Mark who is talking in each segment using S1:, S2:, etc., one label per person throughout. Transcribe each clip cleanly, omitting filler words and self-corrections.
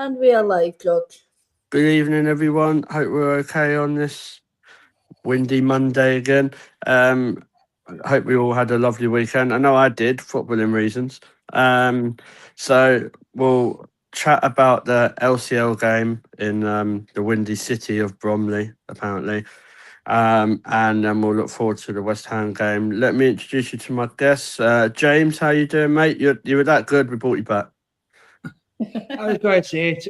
S1: And we are live, George.
S2: Good evening, everyone. Hope we're okay on this windy Monday again. I hope we all had a lovely weekend. I know I did, footballing reasons. So we'll chat about the LCL game in the windy city of Bromley, apparently. And then we'll look forward to the West Ham game. Let me introduce you to my guests. James, how you doing, mate? You were that good, we brought you back.
S3: I was going to say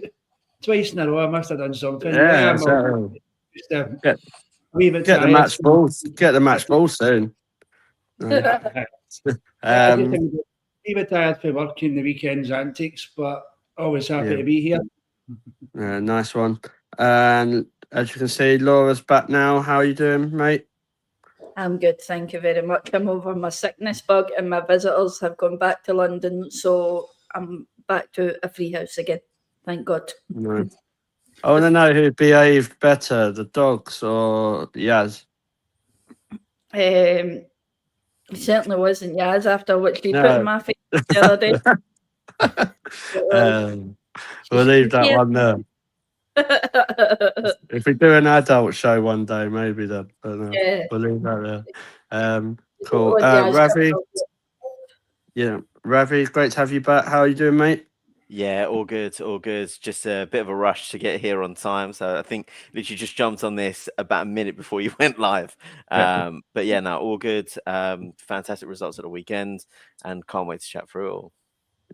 S3: twice in a row I must have done something.
S2: Yeah,
S3: Just a wee bit
S2: get the
S3: tired.
S2: match ball. Get the match ball soon.
S3: Just a wee bit tired for working the weekends antics, but always happy to be here.
S2: Yeah, nice one. And as you can see, Laura's back now. How are you doing, mate?
S1: I'm good, thank you very much. I'm over my sickness bug and my visitors have gone back to London, so I'm back to a free house again. Thank God.
S2: No. I want to know who behaved better, the dogs or Yaz?
S1: It certainly wasn't Yaz after what she put
S2: No.
S1: in my face the other day.
S2: We'll leave that one there. If we do an adult show one day, maybe then. But no, we'll leave that there. Cool. Ravi. Yeah, Ravi, great to have you back. How are you doing, mate?
S4: Yeah, all good, all good. Just a bit of a rush to get here on time. So I think literally just jumped on this about a minute before you went live. But yeah, no, all good. Fantastic results at the weekend and can't wait to chat through it all.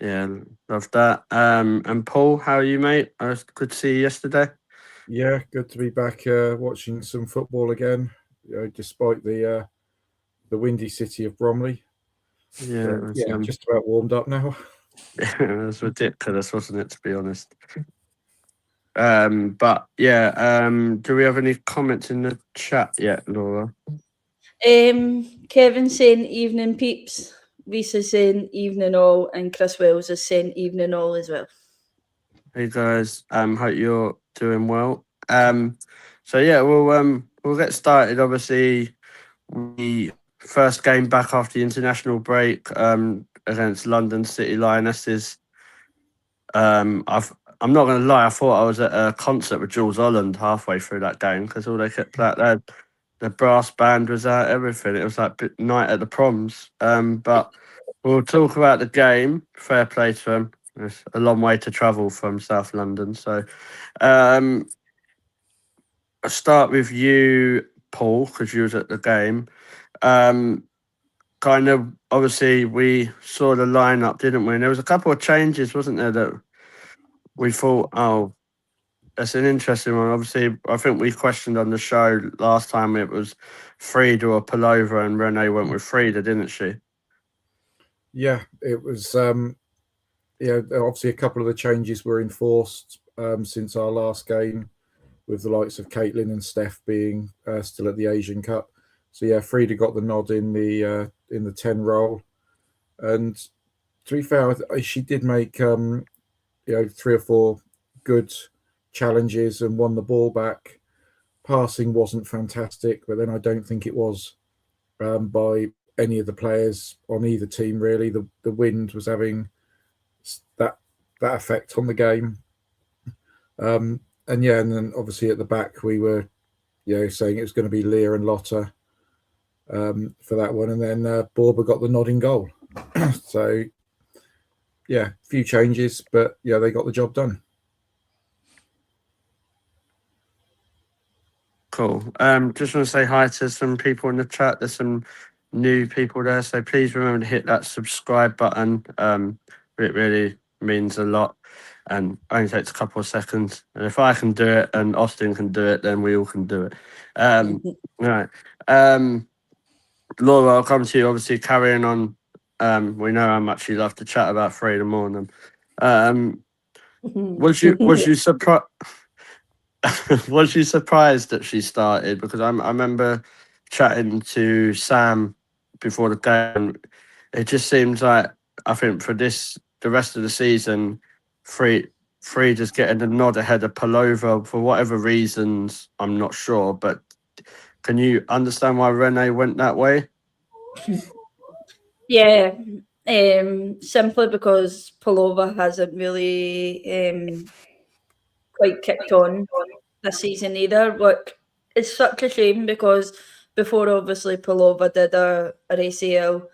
S2: Yeah, love that. And Paul, how are you, mate? Good to see you yesterday.
S5: Yeah, good to be back watching some football again, despite the windy city of Bromley.
S2: Yeah,
S5: just about warmed up now.
S2: It was ridiculous, wasn't it, to be honest? But yeah, do we have any comments in the chat yet, Laura?
S1: Kevin saying evening peeps, Lisa saying evening all, and Chris Wells is saying evening all as well.
S2: Hey guys, hope you're doing well. So yeah, we'll get started. Obviously, the first game back after the international break against London City Lionesses. I'm not going to lie, I thought I was at a concert with Jules Holland halfway through that game because all they kept playing, the brass band was out, everything. It was like night at the proms. But we'll talk about the game. Fair play to them. It's a long way to travel from South London. So I'll start with you, Paul, because you was at the game. Kind of, obviously, we saw the lineup, didn't we? And there was a couple of changes, wasn't there, that we thought, oh, that's an interesting one. Obviously, I think we questioned on the show last time it was Frida or Pullover, and Renee went with Frida, didn't she?
S5: Yeah, it was. Obviously, a couple of the changes were enforced since our last game, with the likes of Caitlin and Steph being still at the Asian Cup. So yeah, Frida got the nod in the 10 role, and to be fair, she did make 3 or 4 good challenges and won the ball back. Passing wasn't fantastic, but then I don't think it was by any of the players on either team really. The wind was having that effect on the game, and then obviously at the back we were saying it was going to be Leah and Lotta for that one, and then Borba got the nodding goal. So yeah, a few changes, but yeah, they got the job done.
S2: Cool. Just want to say hi to some people in the chat. There's some new people there, so please remember to hit that subscribe button. It really means a lot, and only takes a couple of seconds. And if I can do it and Austin can do it, then we all can do it. Right. Laura, I'll come to you. Obviously, carrying on. We know how much you love to chat about Frida Mornham. Was you surprised? Was you surprised that she started? Because I remember chatting to Sam before the game. It just seems like, I think for the rest of the season, Frida's getting a nod ahead of Pullover for whatever reasons. I'm not sure, but can you understand why Renee went that way?
S1: Yeah, simply because Pullover hasn't really quite kicked on this season either. Look, it's such a shame because before obviously Palova did her ACL,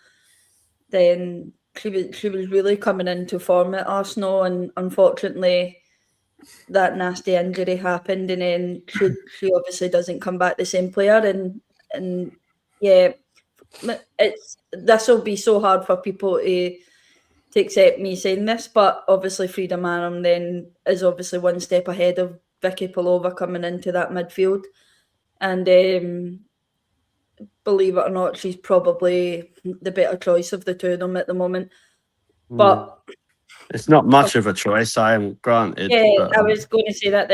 S1: then she was really coming into form at Arsenal, and unfortunately that nasty injury happened, and then she obviously doesn't come back the same player, and yeah, this will be so hard for people to accept me saying this, but obviously Frida Marum then is obviously one step ahead of Vicky Palova coming into that midfield, and believe it or not, she's probably the better choice of the two of them at the moment. But
S2: it's not much of a choice, I am granted.
S1: yeah,
S2: but,
S1: I was going to say that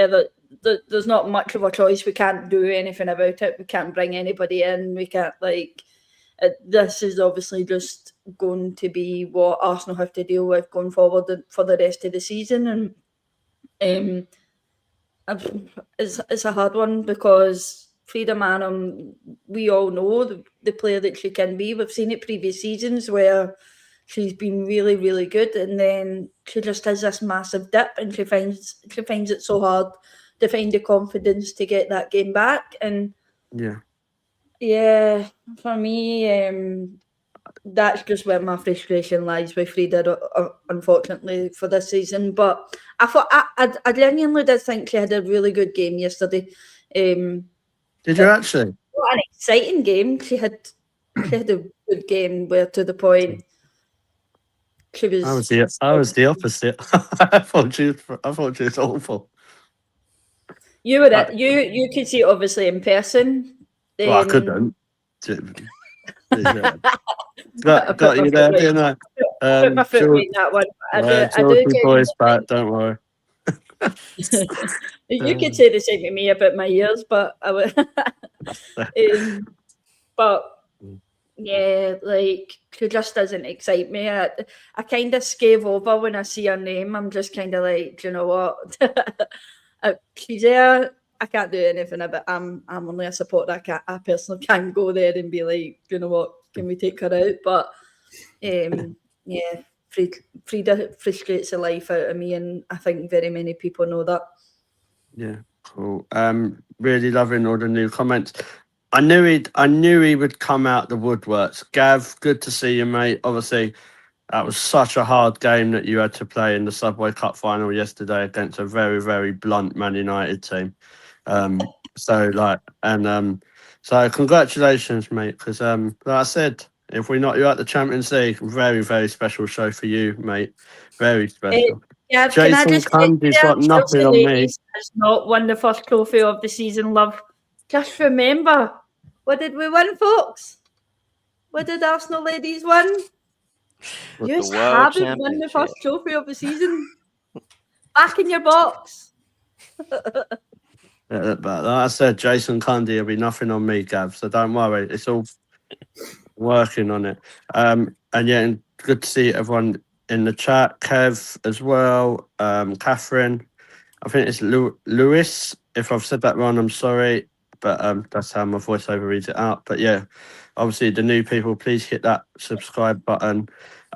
S1: there's not much of a choice. We can't do anything about it. We can't bring anybody in. We can't this is obviously just going to be what Arsenal have to deal with going forward for the rest of the season, and it's a hard one because Frida Marum, we all know the player that she can be. We've seen it previous seasons where she's been really, really good, and then she just has this massive dip, and she finds it so hard to find the confidence to get that game back. And yeah, for me, that's just where my frustration lies with Frida, unfortunately, for this season. But I thought I genuinely did think she had a really good game yesterday.
S2: did you actually?
S1: What an exciting game! She had a good game, where to the point she was.
S2: I was the opposite. I thought she was awful.
S1: You were you could see it obviously in person.
S2: Well, I couldn't. got you there, didn't I?
S1: Put my foot in that one. I do
S2: voice back, don't worry.
S1: You could say the same to me about my ears, but I would. But yeah, she just doesn't excite me. I kind of scave over when I see her name. I'm just kind of like, do you know what? She's there. I can't do anything about. I'm only a supporter. I personally can't go there and be like, you know what? Can we take her out? But yeah, Frida frustrates the life out of me, and I think very many people know that.
S2: Yeah, cool. Really loving all the new comments. I knew he would come out the woodworks. Gav, good to see you, mate. Obviously, that was such a hard game that you had to play in the Subway Cup final yesterday against a very, very blunt Man United team. So congratulations, mate. Because like I said, if we knock you out the Champions League, very, very special show for you, mate. Very special.
S1: Yeah,
S2: Jason Cundy's got nothing on me.
S1: Has not won the first trophy of the season, love. Just remember, what did we win, folks? What did Arsenal ladies win? You haven't won the first trophy of the season. Back in your box.
S2: But like I said, Jason Cundy will be nothing on me, Gav. So don't worry. It's all working on it. And yeah, good to see everyone in the chat. Kev as well. Catherine. I think it's Lewis. If I've said that wrong, I'm sorry. But that's how my voiceover reads it out. But yeah, obviously the new people, please hit that subscribe button.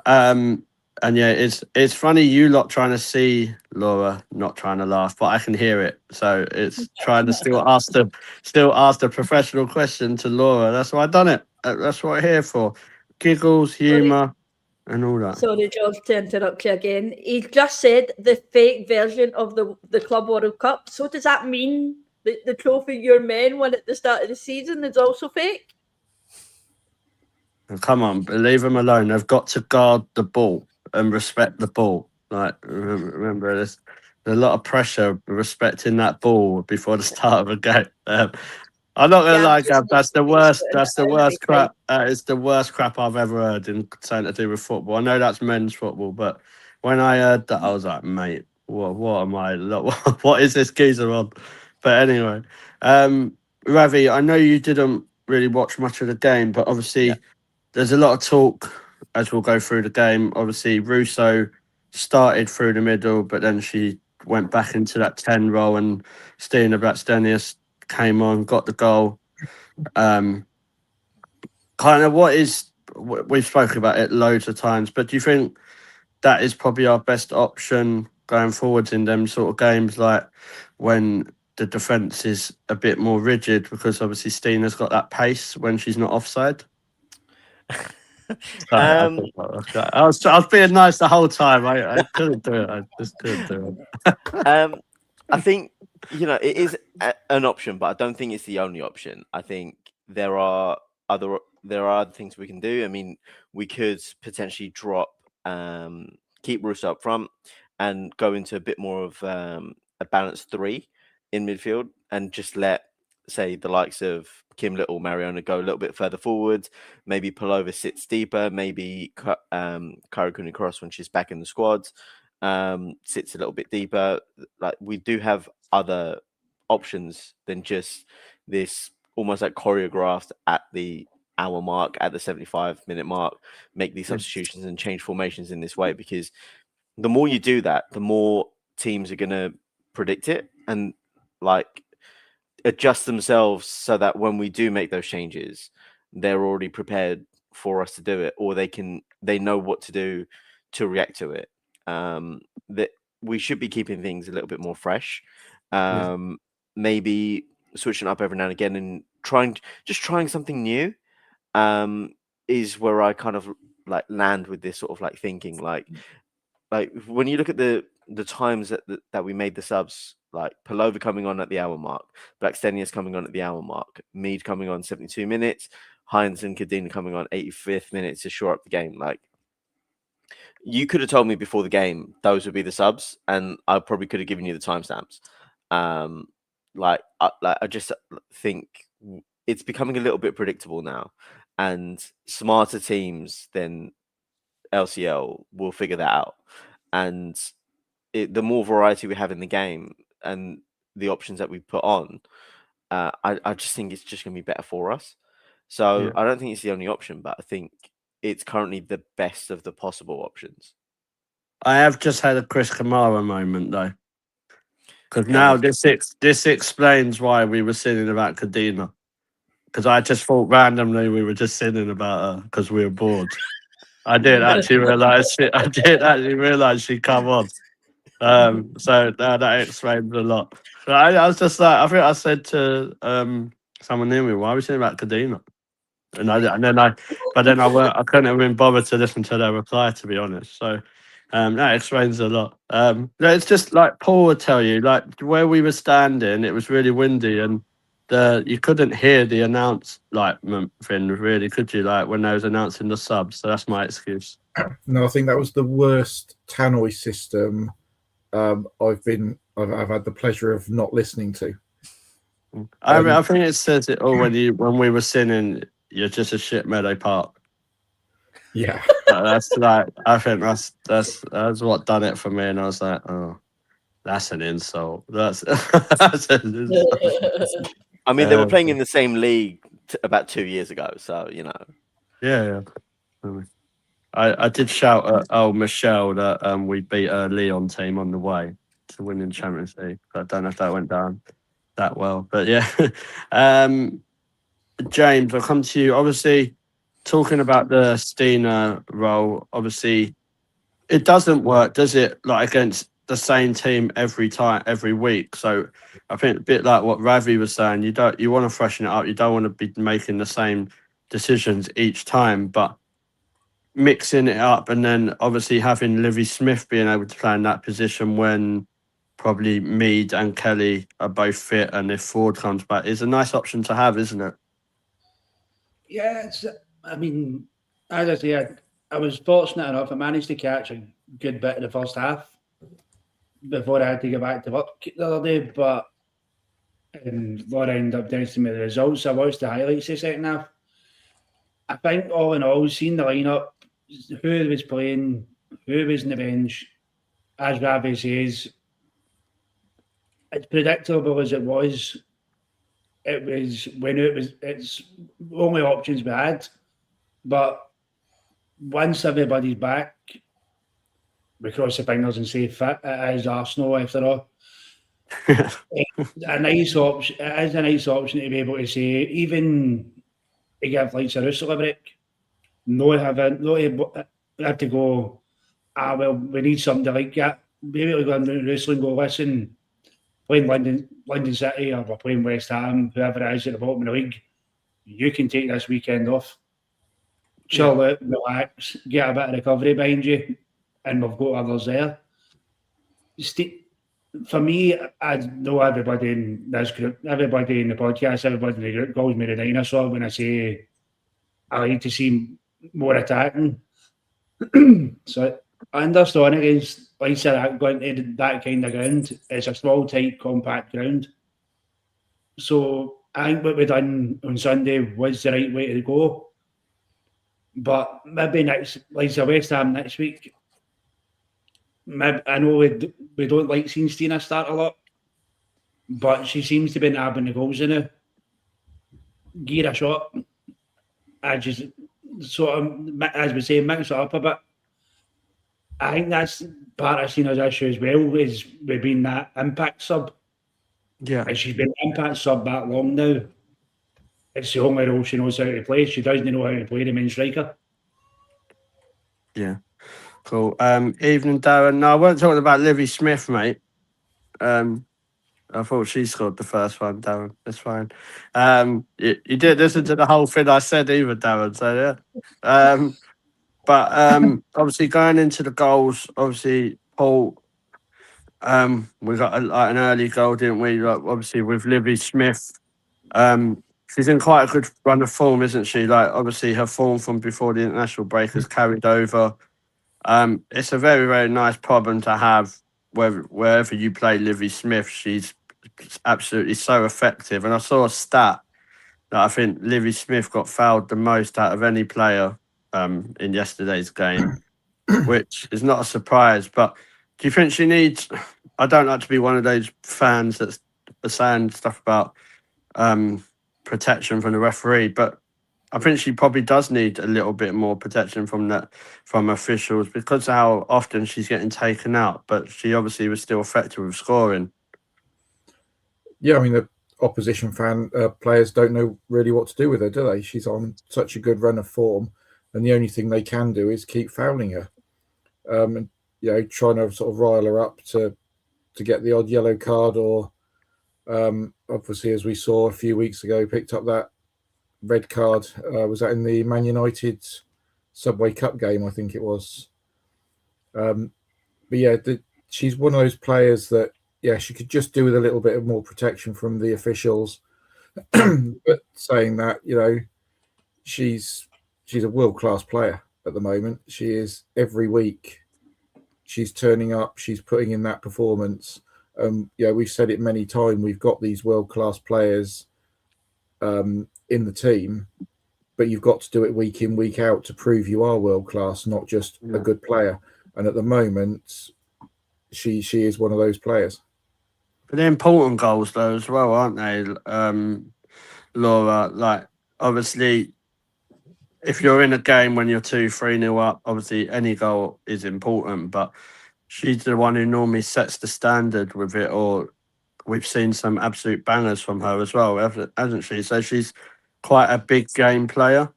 S2: And yeah, it's funny you lot trying to see Laura not trying to laugh, but I can hear it. So it's trying to still ask the professional question to Laura. That's why I've done it. That's what I'm here for. Giggles, humour, and all that.
S1: Sorry, George, to interrupt you again. He just said the fake version of the Club World Cup. So does that mean that the trophy your men won at the start of the season is also fake?
S2: Come on, leave them alone. They've got to guard the ball and respect the ball. Like, remember, there's a lot of pressure respecting that ball before the start of a game. I'm not gonna lie, Gav. That's the worst. That's the worst crap. It's the worst crap I've ever heard in something to do with football. I know that's men's football, but when I heard that, I was like, mate, what am I? What is this geezer on? But anyway, Ravi, I know you didn't really watch much of the game, but obviously there's a lot of talk as we'll go through the game. Obviously, Russo started through the middle, but then she went back into that 10 role, and Stina Blackstenius came on, got the goal. Kind of we've spoken about it loads of times, but do you think that is probably our best option going forwards in them sort of games? Like, when the defence is a bit more rigid, because obviously Stina's got that pace when she's not offside. I was being nice the whole time. I couldn't do it. I just couldn't do it.
S4: I think, it is an option, but I don't think it's the only option. I think there are other things we can do. I mean, we could potentially drop, keep Russo up front and go into a bit more of a balanced 3 in midfield, and just let, say, the likes of Kim Little, Mariona go a little bit further forward. Maybe Pulova sits deeper. Maybe Karakuni Cross, when she's back in the squad, sits a little bit deeper. Like, we do have other options than just this almost like choreographed at the hour mark, at the 75-minute mark, make these substitutions and change formations in this way, because the more you do that, the more teams are going to predict it and like adjust themselves, so that when we do make those changes, they're already prepared for us to do it, or they know what to do to react to it. That we should be keeping things a little bit more fresh. Maybe switching up every now and again and trying something new is where I kind of like land with this sort of like thinking, like when you look at the times that we made the subs, like Pulova coming on at the hour mark, Blackstenius coming on at the hour mark, Mead coming on 72 minutes, Hines and Kadina coming on 85th minute to shore up the game. Like, you could have told me before the game those would be the subs, and I probably could have given you the timestamps. I just think it's becoming a little bit predictable now, and smarter teams than LCL will figure that out. And the more variety we have in the game and the options that we put on, I just think it's just going to be better for us. So I don't think it's the only option, but I think it's currently the best of the possible options.
S2: I have just had a Chris Kamara moment though, because now this explains why we were singing about Kadina. Because I just thought randomly we were just singing about her because we were bored. I didn't actually realize she'd come on. So that explains a lot. So I was just like, I think I said to someone near me, "Why are we saying about Kadina?" But then I couldn't have been bothered to listen to their reply, to be honest. So that explains a lot. It's just like Paul would tell you, like where we were standing, it was really windy and you couldn't hear the announcement thing really, could you? Like when they was announcing the subs. So that's my excuse.
S5: No, I think that was the worst tannoy system I've had the pleasure of not listening to.
S2: I think it says it all when we were singing, "You're just a shit meadow park."
S5: Yeah,
S2: that's like, I think that's what done it for me, and I was like, oh, that's an insult. That's an insult.
S4: I mean, they were playing in the same league about 2 years ago, so
S2: Yeah. I did shout at Michelle that we beat a Leon team on the way to winning Champions League. I don't know if that went down that well, but yeah. James, I'll come to you. Obviously, talking about the Stina role, obviously, it doesn't work, does it? Like against the same team every week. So I think a bit like what Ravi was saying, you want to freshen it up. You don't want to be making the same decisions each time, but mixing it up, and then obviously having Livy Smith being able to play in that position when probably Mead and Kelly are both fit, and if Ford comes back, is a nice option to have, isn't it?
S3: Yeah, I mean, as I said, I was fortunate enough. I managed to catch a good bit of the first half before I had to go back to work the other day. But Laura ended up dancing me the results. I watched the highlights the second half. I think all in all, seeing the lineup, who was playing, who was in the bench, as Ravi says, it's predictable as it was. It's only options we had. But once everybody's back, we cross the fingers and say fit. It is Arsenal after all. A nice option. It is a nice option to be able to say, even to give like Russell a break. No have to go. Well, we need something like that. Be able to go and Russell and go, listen, playing London City or we're playing West Ham, whoever it is at the bottom of the league, you can take this weekend off, chill out, relax, get a bit of recovery behind you, and we've got others there. For me, I know everybody in this group, everybody in the podcast, everybody in the group calls me the dinosaur when I say I like to see more attacking. So I understand against Leicester going to that kind of ground. It's a small, tight, compact ground. So I think what we done on Sunday was the right way to go. But maybe like West Ham next week, I know we don't like seeing Stina start a lot, but she seems to be nabbing the goals in it. Gear a shot. I just sort of, as we say, mix it up a bit. I think that's part of Stina's issue as well, is we've been that impact sub.
S2: Yeah.
S3: And she's been impact sub that long now. It's the only role she knows how to play. She doesn't know how to play the main striker.
S2: Yeah. Cool. Evening, Darren. No, I weren't talking about Livy Smith, mate. I thought she scored the first one, Darren. That's fine. You didn't listen to the whole thing I said either, Darren. So yeah. But obviously going into the goals, obviously Paul, we got an early goal, didn't we? Like, obviously with Livy Smith, she's in quite a good run of form, isn't she? Like obviously her form from before the international break has carried over. It's a very, very nice problem to have. Wherever you play Livy Smith, she's absolutely so effective. And I saw a stat that I think Livy Smith got fouled the most out of any player in yesterday's game, which is not a surprise. But do you think she needs? I don't like to be one of those fans that's saying stuff about protection from the referee, but I think she probably does need a little bit more protection from officials because of how often she's getting taken out. But she obviously was still effective with scoring.
S5: Yeah, I mean the opposition players don't know really what to do with her, do they? She's on such a good run of form, and the only thing they can do is keep fouling her, and trying to sort of rile her up to get the odd yellow card, or obviously as we saw a few weeks ago, picked up that red card. Was that in the Man United Subway Cup game? I think it was. But yeah, she's one of those players that she could just do with a little bit of more protection from the officials. But saying that, she's a world-class player at the moment. She is every week. She's turning up. She's putting in that performance. We've said it many times. We've got these world-class players in the team, but you've got to do it week in, week out to prove you are world-class, not just a good player. And at the moment, she is one of those players.
S2: But they're important goals though as well, aren't they, Laura? Like obviously, if you're in a game when you're 2-3-0 up, obviously any goal is important. But she's the one who normally sets the standard with it. Or we've seen some absolute bangers from her as well, hasn't she? So she's quite a big game player.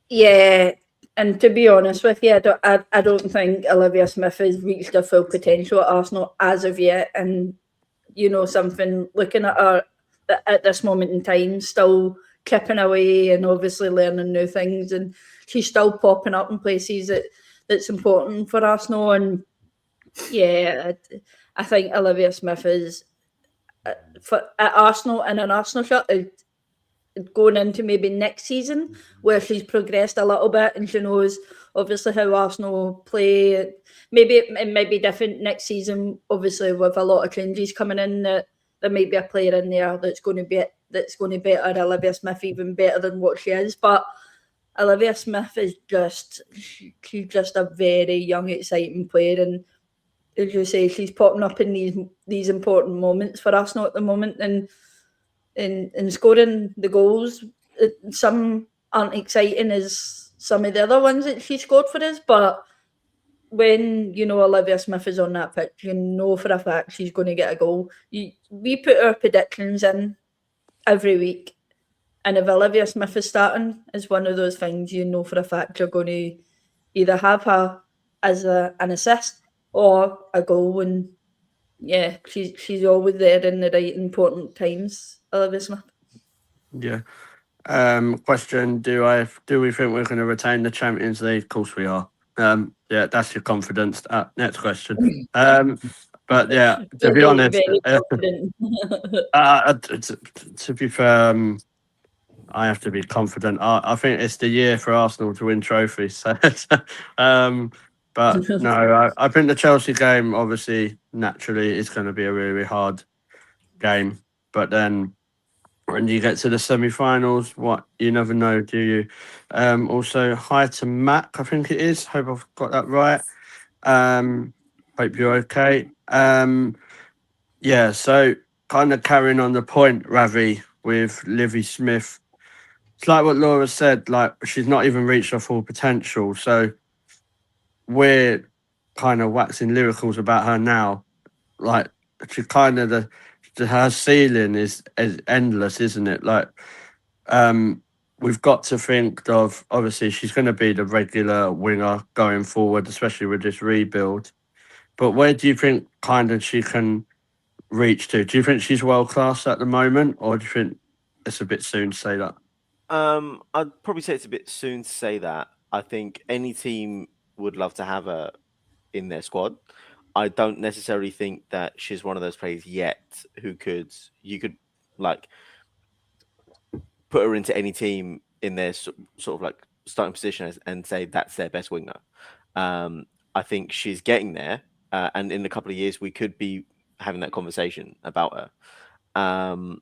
S1: Yeah, and to be honest with you, I don't think Olivia Smith has reached her full potential at Arsenal as of yet. And something, looking at her at this moment in time, still chipping away and obviously learning new things, and she's still popping up in places that's important for Arsenal. And yeah, I think Olivia Smith is at Arsenal in an Arsenal shirt, going into maybe next season where she's progressed a little bit and she knows obviously how Arsenal play. Maybe it might be different next season, obviously with a lot of changes coming in, that there might be a player in there that's going to better Olivia Smith even better than what she is. But Olivia Smith is she's just a very young, exciting player, and as you say, she's popping up in these important moments for Arsenal at the moment, and in scoring the goals. Some aren't exciting as some of the other ones that she scored for us, but when Olivia Smith is on that pitch, for a fact she's going to get a goal. We put our predictions in every week, and if Olivia Smith is starting, it's one of those things for a fact you're going to either have her as an assist or a goal, and yeah, she's always there in the right important times, Olivia Smith.
S2: Yeah. Question: Do we think we're going to retain the Champions League? Of course we are. Yeah, that's your confidence. Next question. But yeah, to be honest,
S1: very confident.
S2: to be fair, I have to be confident. I think it's the year for Arsenal to win trophies. So, but no, I think the Chelsea game obviously naturally is going to be a really, really hard game. But then when you get to the semi-finals, what you never know, do you? Also, hi to Mac, I think it is. Hope I've got that right. Hope you're okay. Yeah, so kind of carrying on the point, Ravi, with Livy Smith. It's like what Laura said, like she's not even reached her full potential. So we're kind of waxing lyricals about her now. Like she kind of her ceiling is endless, isn't it? Like we've got to think of, obviously she's going to be the regular winger going forward, especially with this rebuild. But where do you think kind of she can reach to? Do you think she's world class at the moment, or do you think it's a bit soon to say that?
S4: I'd probably say it's a bit soon to say that. I think any team would love to have her in their squad. I don't necessarily think that she's one of those players yet who you could like put her into any team in their sort of like starting position and say that's their best winger. I think she's getting there, and in a couple of years we could be having that conversation about her.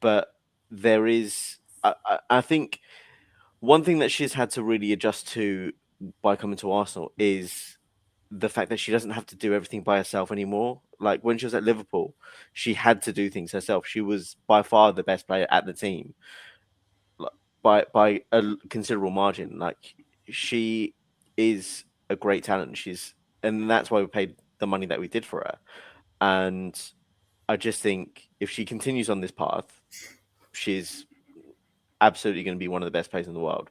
S4: But there is, I think, one thing that she's had to really adjust to by coming to Arsenal is the fact that she doesn't have to do everything by herself anymore. Like when she was at Liverpool, she had to do things herself. She was by far the best player at the team, by a considerable margin. Like she is a great talent. And that's why we paid the money that we did for her. And I just think if she continues on this path, she's absolutely going to be one of the best players in the world.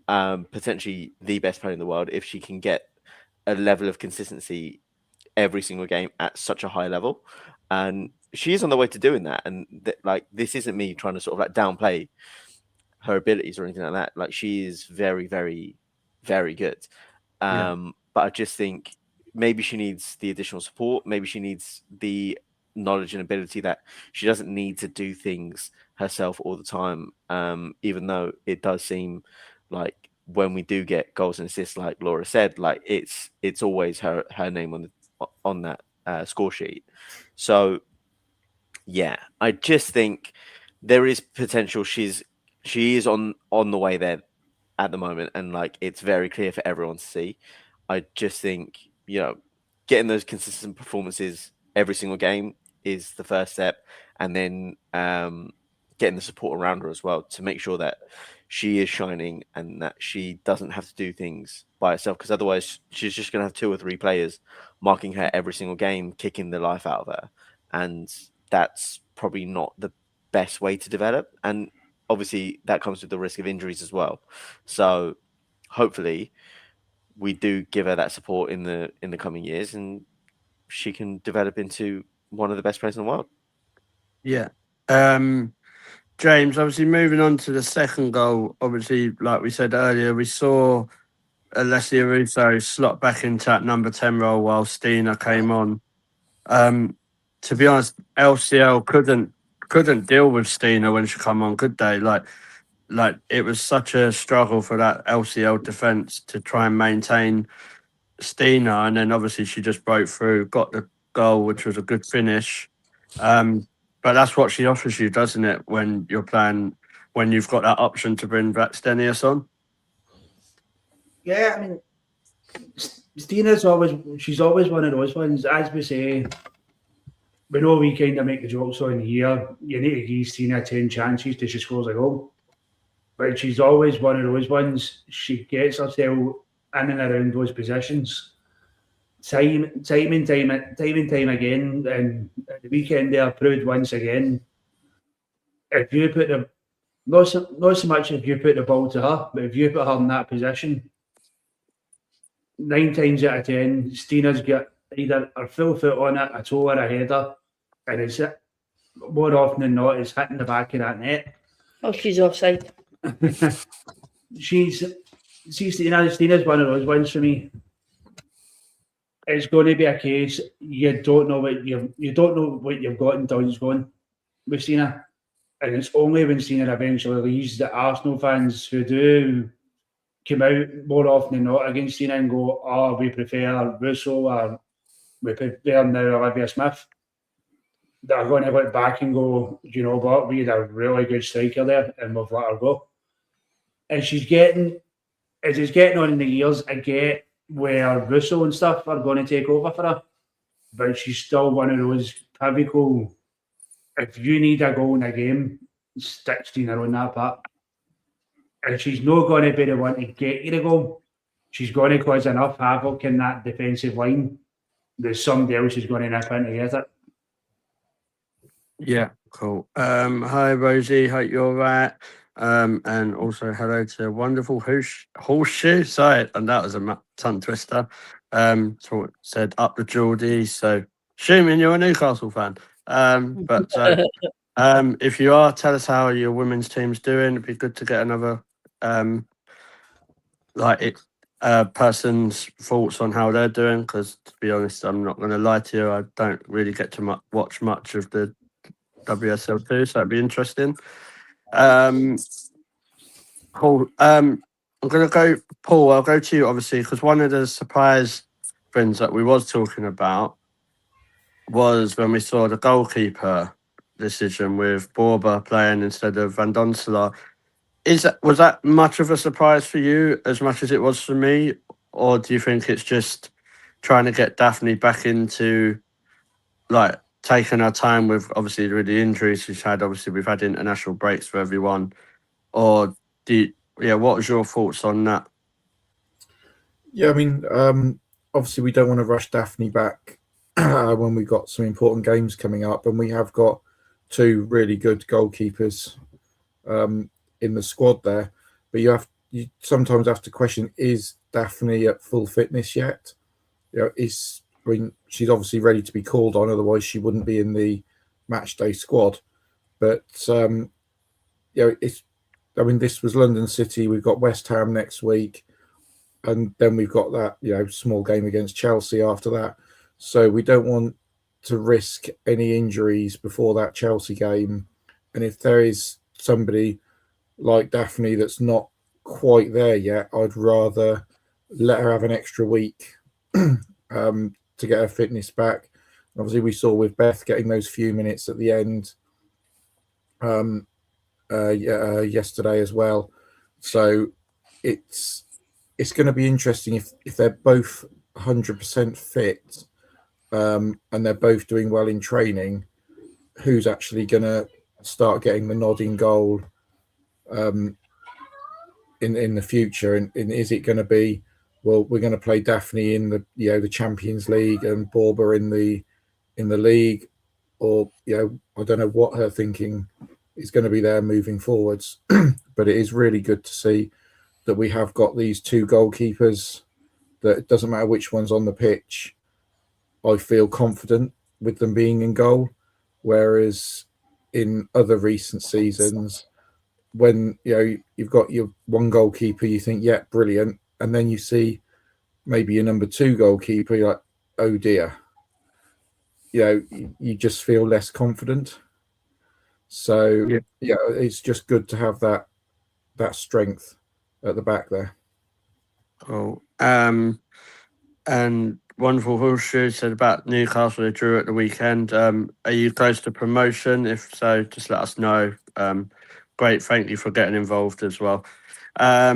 S4: Potentially the best player in the world if she can get a level of consistency every single game at such a high level. And she is on the way to doing that. And this isn't me trying to sort of like downplay her abilities or anything like that. Like she is very, very, very good. But I just think maybe she needs the additional support. Maybe she needs the knowledge and ability that she doesn't need to do things herself all the time. Even though it does seem like when we do get goals and assists, like Laura said, like it's always her name on that score sheet. So yeah, I just think there is potential. She is on the way there at the moment, and like it's very clear for everyone to see. I just think, getting those consistent performances every single game is the first step, and then getting the support around her as well to make sure that she is shining and that she doesn't have to do things by herself, because otherwise she's just going to have 2 or 3 players marking her every single game, kicking the life out of her, and that's probably not the best way to develop. And obviously that comes with the risk of injuries as well. So hopefully we do give her that support in the coming years, and she can develop into one of the best players in the world.
S2: Yeah. James, obviously moving on to the second goal, obviously, like we said earlier, we saw Alessia Russo slot back into that number 10 role while Stina came on. To be honest, LCL couldn't deal with Stina when she come on, could they? Like it was such a struggle for that LCL defence to try and maintain Stina, and then obviously she just broke through, got the goal, which was a good finish. But that's what she offers you, doesn't it, when you're playing, when you've got that option to bring back Stenius on?
S3: Yeah, I mean, Stina's she's always one of those ones, as we say. We know we kind of make the jokes on here. You need to give Stina 10 chances till she scores a goal. But she's always one of those ones. She gets herself in and around those positions. Time and time again. And at the weekend they are proved once again. If you put the not so much if you put the ball to her, but if you put her in that position, 9 times out of 10, Stina's got either her full foot on it, a toe or a header, and it's more often than not, it's hitting the back of that net.
S1: Oh, she's offside.
S3: Stina's one of those ones for me. It's going to be a case you don't know what you've got until he's gone with Stina, and it's only when Stina eventually leaves that Arsenal fans who do come out more often than not against Stina and go, "Oh, we prefer Russo or we prefer now Olivia Smith." They're going to look back and go, "You know what? We had a really good striker there, and we've let her go." And as she's getting on in the years, I get where Russo and stuff are going to take over for her, but she's still one of those pivotal. If you need a goal in a game, stick Stina on that part. And she's not going to be the one to get you the goal. She's going to cause enough havoc in that defensive line that somebody else is going to nip in to get it.
S2: Yeah, cool. Hi Rosie, hope you're right. And also hello to wonderful horseshoe. Sorry, and that was a tongue twister. So it said up the Geordie. So assuming you're a Newcastle fan. But so if you are, tell us how your women's team's doing. It'd be good to get another person's thoughts on how they're doing. Because to be honest, I'm not going to lie to you, I don't really get to watch much of the WSL2, so that'd be interesting. Cool. I'm gonna go, Paul. I'll go to you, obviously, because one of the surprise things that we was talking about was when we saw the goalkeeper decision with Borba playing instead of Van Donselaar. Was that much of a surprise for you, as much as it was for me, or do you think it's just trying to get Daphne back into like taking our time with obviously with the injuries she's had? Obviously, we've had international breaks for everyone. Or what was your thoughts on that?
S5: Yeah, I mean, obviously we don't want to rush Daphne back when we've got some important games coming up, and we have got two really good goalkeepers in the squad there. But you sometimes have to question: is Daphne at full fitness yet? She's obviously ready to be called on, otherwise she wouldn't be in the match day squad. But this was London City. We've got West Ham next week, and then we've got that small game against Chelsea after that. So we don't want to risk any injuries before that Chelsea game. And if there is somebody like Daphne that's not quite there yet, I'd rather let her have an extra week to get her fitness back. Obviously, we saw with Beth getting those few minutes at the end yesterday as well. So it's going to be interesting if they're both 100% fit and they're both doing well in training, who's actually going to start getting the nod in goal in the future, and is it going to be, well, we're going to play Daphne in the Champions League and Borba in the league, or I don't know what her thinking is going to be there moving forwards. But it is really good to see that we have got these two goalkeepers that it doesn't matter which one's on the pitch, I feel confident with them being in goal. Whereas in other recent seasons, when you've got your one goalkeeper, you think, yeah, brilliant, and then you see maybe your number two goalkeeper, you're like, oh dear. You just feel less confident. So it's just good to have that strength at the back there.
S2: Cool. And wonderful horseshoe said about Newcastle, they drew at the weekend. Are you close to promotion? If so, just let us know. Great, thank you for getting involved as well.
S1: I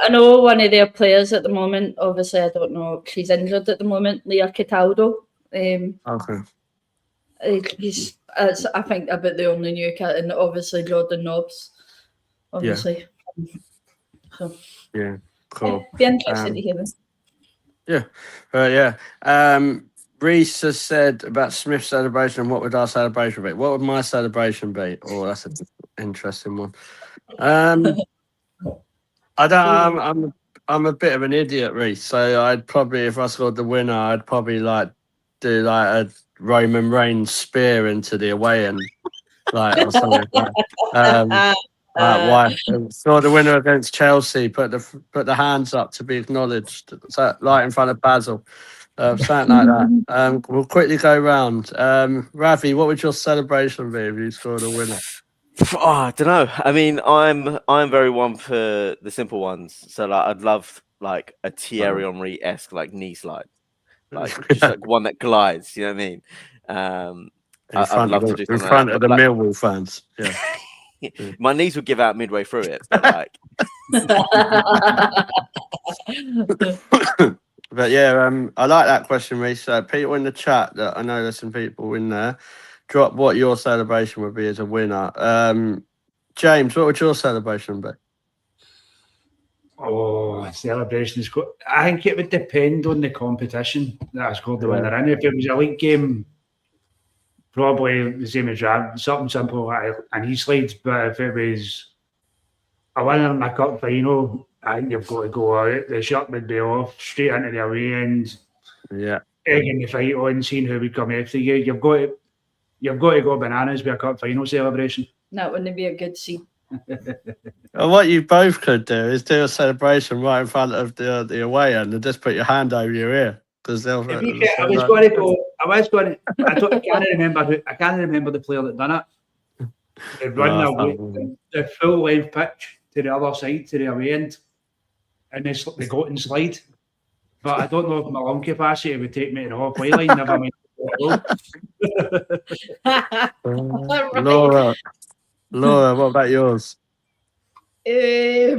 S1: know one of their players at the moment. Obviously, I don't know. She's injured at the moment. Leah Cataldo.
S2: Okay.
S1: He's, I think, about the only new cat, and obviously Jordan Nobbs. Obviously. So,
S2: yeah, cool.
S1: Be interesting to hear them.
S2: Reese has said about Smith's celebration. What would our celebration be? What would my celebration be? Oh, that's an interesting one. I don't. I'm a bit of an idiot, Reece. So I'd probably, if I scored the winner, I'd probably do a Roman Reigns spear into the away end, or something. Why score the winner against Chelsea? Put the hands up to be acknowledged. So, in front of Basil. Something like that. We'll quickly go round. Ravi, what would your celebration be if you scored a winner?
S4: Oh, I don't know. I mean, I'm very one for the simple ones. So I'd love a Thierry Henry-esque knee slide, just one that glides. You know what I mean? I'd love to do something
S2: in front of the Millwall fans. Yeah.
S4: My knees would give out midway through it, but
S2: But yeah, I like that question, Reece. People in the chat, that I know there's some people in there, drop what your celebration would be as a winner. James, what would your celebration be?
S3: Oh, celebration is good. I think it would depend on the competition that I scored the winner in. If it was a league game, probably the same as Rob, something simple like a knee slide. But if it was a winner in a cup final, I think you've got to go out. The shirt would be off, straight into the away end.
S2: Yeah.
S3: Egging the fight on, seeing who would come after you. You've got to go bananas with a cup final celebration.
S1: That wouldn't be a good scene.
S2: Well, what you both could do is do a celebration right in front of the away end and just put your hand over your ear, because they'll.
S3: I can't remember the player that done it. They run the full length pitch to the other side, to the away end, and they go and slide. But I don't know if my lung capacity would take me to the halfway line. Never mind.
S2: Laura, what about yours?
S1: I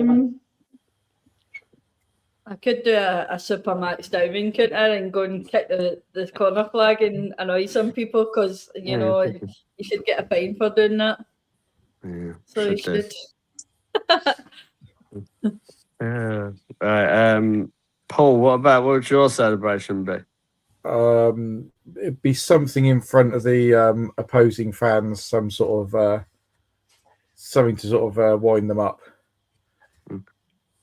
S1: could do a Supermax diving counter and go and kick the corner flag and annoy some people, because you should get a fine for doing that.
S2: Yeah,
S1: so you should.
S2: Yeah. Right. Paul, what would your celebration be?
S5: It'd be something in front of the opposing fans, some sort of something to sort of wind them up.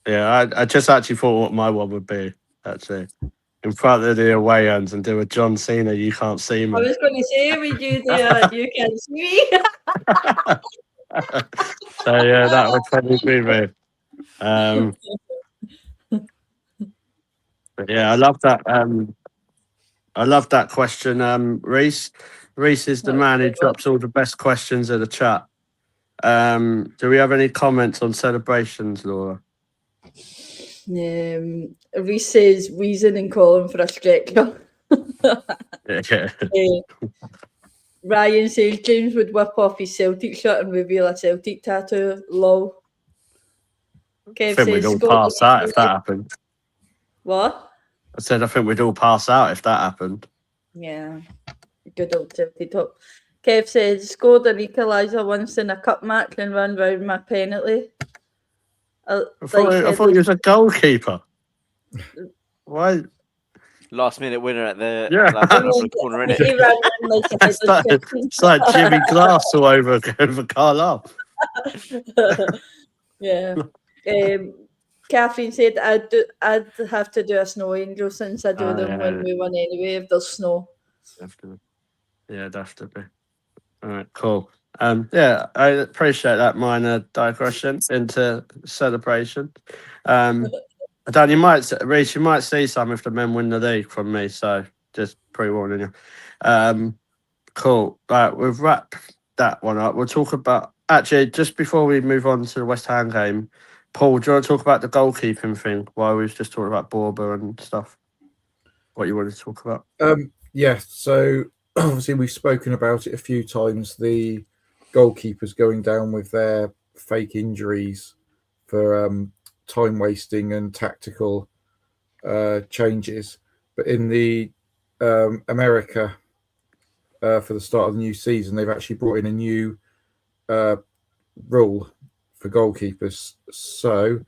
S2: Yeah, I just actually thought what my one would be, actually. In front of the away ends and do a John Cena, you can't see me.
S1: I was going to say, we do the you can't see me.
S2: So yeah, that would probably be me. But yeah, I love that. I love that question, Reece. Reece is the man who drops all the best questions in the chat. Do we have any comments on celebrations, Laura?
S1: Reece says wheezing and calling for a stretcher. Ryan says James would whip off his Celtic shirt and reveal a Celtic tattoo. Lol.
S2: I think we'd all pass out if that happened.
S1: What?
S2: I said I think we'd all pass out if that happened.
S1: Yeah. Good old Celtic top. Kev says scored an equaliser once in a cup match and ran round my penalty.
S2: I thought he was a goalkeeper. Why?
S4: Last minute winner at the corner, innit?
S1: He ran in
S2: it's like Jimmy Glass all over Carlisle.
S1: Yeah. Catherine said I'd have to do a snow angel, since I do them when we win anyway, if there's snow.
S2: Definitely. Yeah, it'd have to be. All right, cool. Yeah, I appreciate that minor digression into celebration. Dan, Reece, you might see some if the men win the league from me, so just pre-warning you. Cool. Right, we've wrapped that one up. We'll talk about, actually, just before we move on to the West Ham game, Paul, do you want to talk about the goalkeeping thing while we was just talking about Borba and stuff? What you wanted to talk about?
S5: Yeah, so obviously we've spoken about it a few times, the goalkeepers going down with their fake injuries for time wasting and tactical changes. But in the America for the start of the new season, they've actually brought in a new rule for goalkeepers. So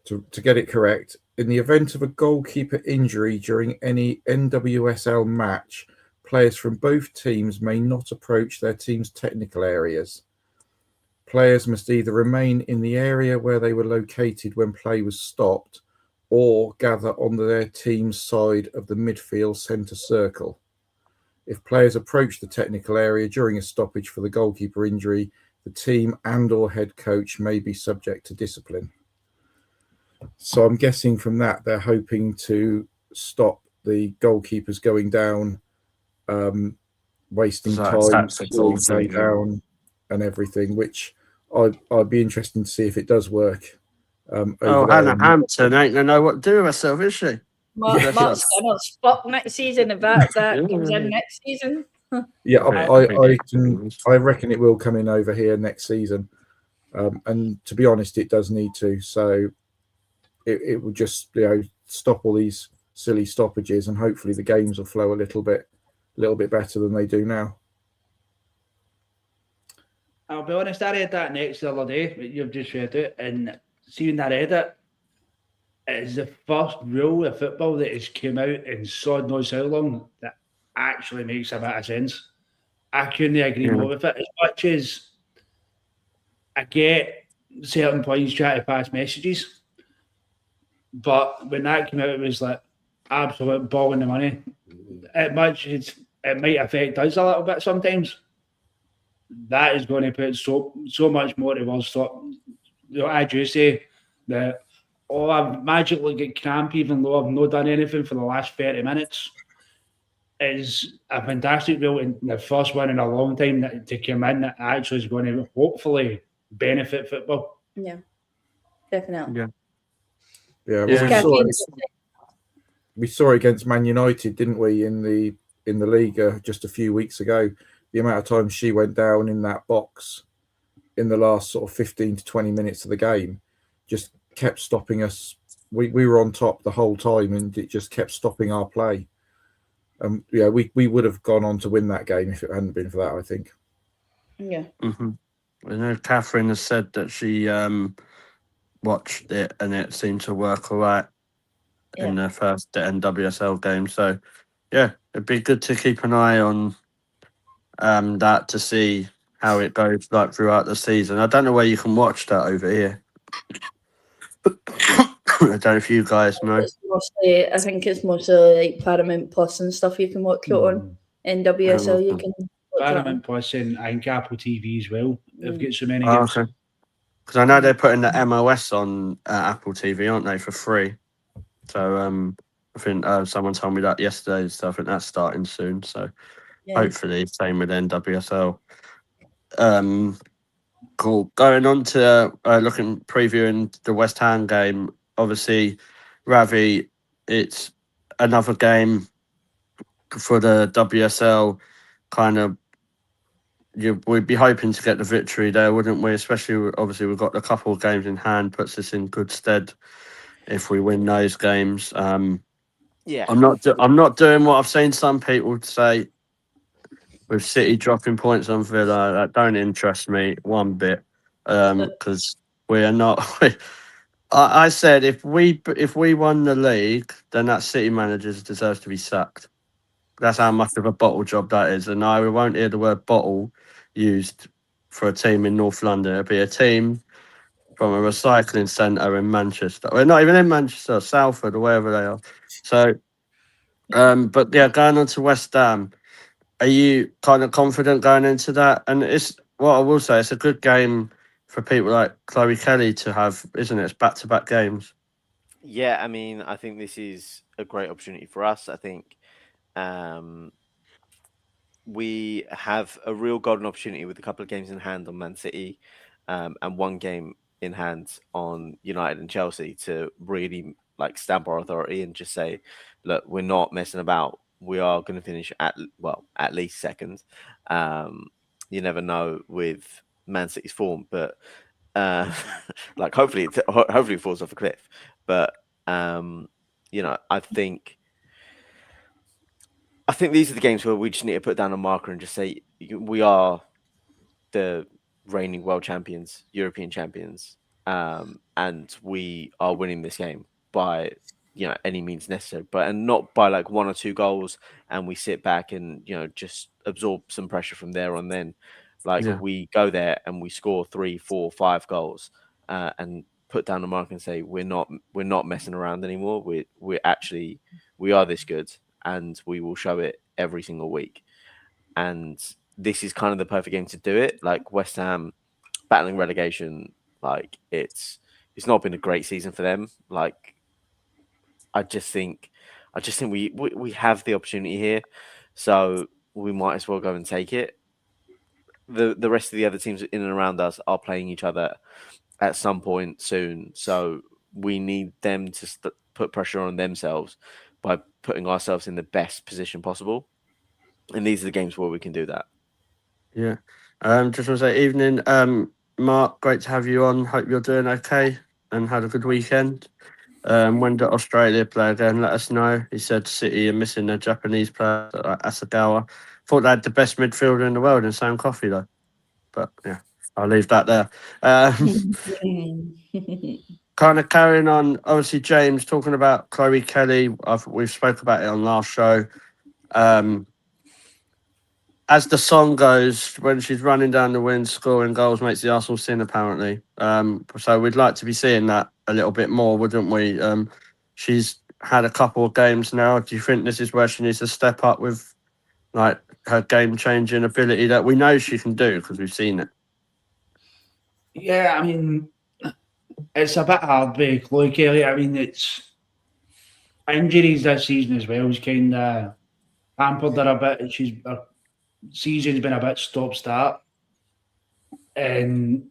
S5: to get it correct, in the event of a goalkeeper injury during any NWSL match, players from both teams may not approach their team's technical areas. Players must either remain in the area where they were located when play was stopped, or gather on their team's side of the midfield centre circle. If players approach the technical area during a stoppage for the goalkeeper injury, the team and or head coach may be subject to discipline. So I'm guessing from that they're hoping to stop the goalkeepers going down, wasting
S2: So
S5: time,
S2: tactical
S5: going
S2: thing.
S5: down and everything, which I'd be interested to see if it does work.
S2: Oh, Hannah Hampton ain't gonna know what to do with herself, is she?
S1: Mark
S2: Yeah.
S1: Skinner's fucked next season if that comes in next season.
S5: Yeah,
S2: I think
S5: I reckon it will come in over here next season. And to be honest, it does need to. So it will just stop all these silly stoppages, and hopefully the games will flow a little bit better than they do now.
S3: I'll be honest, I read that next the other day, but you've just read it, and seeing that edit, it is the first rule of football that has come out in sod knows how long that actually makes a bit of sense. I couldn't agree more with it. As much as I get certain points trying to pass messages, but when that came out, it was like absolute ball in the money. It might affect us a little bit sometimes. That is going to put so much more towards stop. I do say that I've magically get cramp even though I've not done anything for the last 30 minutes. Is a fantastic rule and the first one in a long time to come in that actually is going to hopefully benefit football.
S1: Yeah, definitely.
S5: Yeah. We saw it against Man United, didn't we, in the Liga just a few weeks ago? The amount of times she went down in that box in the last sort of 15 to 20 minutes of the game just kept stopping us. We were on top the whole time, and it just kept stopping our play. We would have gone on to win that game if it hadn't been for that, I think.
S1: Yeah.
S2: Mm-hmm. I know Catherine has said that she watched it and it seemed to work all right in the first NWSL game. So, yeah, it'd be good to keep an eye on that to see how it goes like throughout the season. I don't know where you can watch that over here. I don't know if you guys know.
S1: I think it's mostly like Paramount Plus and stuff you can watch it on. NWSL you can watch
S3: Paramount Plus and I think Apple TV as well. They've got so many games.
S2: Okay. Because I know they're putting the MOS on Apple TV, aren't they, for free? So I think someone told me that yesterday, so I think that's starting soon. So hopefully, same with NWSL. Cool. Going on to previewing the West Ham game. Obviously, Ravi, it's another game for the WSL. Kind of, we'd be hoping to get the victory there, wouldn't we? Especially, obviously, we've got a couple of games in hand, puts us in good stead if we win those games.
S4: Yeah,
S2: I'm not doing what I've seen some people say with City dropping points on Villa. That don't interest me one bit because we are not. I said if we won the league, then that City manager deserves to be sacked. That's how much of a bottle job that is. And I won't hear the word bottle used for a team in North London. It'll be a team from a recycling centre in Manchester. Well, not even in Manchester, Salford or wherever they are. So, but yeah, going on to West Ham, are you kind of confident going into that? And it's what I will say, it's a good game for people like Chloe Kelly to have, isn't it? It's back-to-back games.
S4: Yeah, I mean, I think this is a great opportunity for us. I think we have a real golden opportunity with a couple of games in hand on Man City and one game in hand on United and Chelsea to really like stamp our authority and just say, look, we're not messing about. We are going to finish at least second. You never know with Man City's form, but like hopefully it falls off a cliff. But I think these are the games where we just need to put down a marker and just say we are the reigning world champions, European champions, and we are winning this game by any means necessary, and not by like 1 or 2 goals, and we sit back and just absorb some pressure from there on. Then, we go there and we score 3, 4, 5 goals, and put down the mark and say we're not messing around anymore. We are this good, and we will show it every single week. And this is kind of the perfect game to do it. Like West Ham battling relegation, like it's not been a great season for them. Like I just think we have the opportunity here, so we might as well go and take it. The rest of the other teams in and around us are playing each other at some point soon, so we need them to put pressure on themselves by putting ourselves in the best position possible. And these are the games where we can do that.
S2: Yeah. Just want to say evening, Mark. Great to have you on. Hope you're doing okay and had a good weekend. When did Australia play again? Let us know. He said City are missing their Japanese player, Asagawa. Thought they had the best midfielder in the world in Sam Coffey, though. But yeah, I'll leave that there. Kind of carrying on, obviously, James, talking about Chloe Kelly. We've spoke about it on last show. As the song goes, when she's running down the wing, scoring goals makes the Arsenal sin, apparently. So we'd like to be seeing that a little bit more, wouldn't we? She's had a couple of games now. Do you think this is where she needs to step up with like her game-changing ability that we know she can do because we've seen it?
S3: Yeah, I mean, it's a bit hard with Chloe Kelly. I mean, it's injuries this season as well has kind of hampered her a bit. Her season's been a bit stop-start. And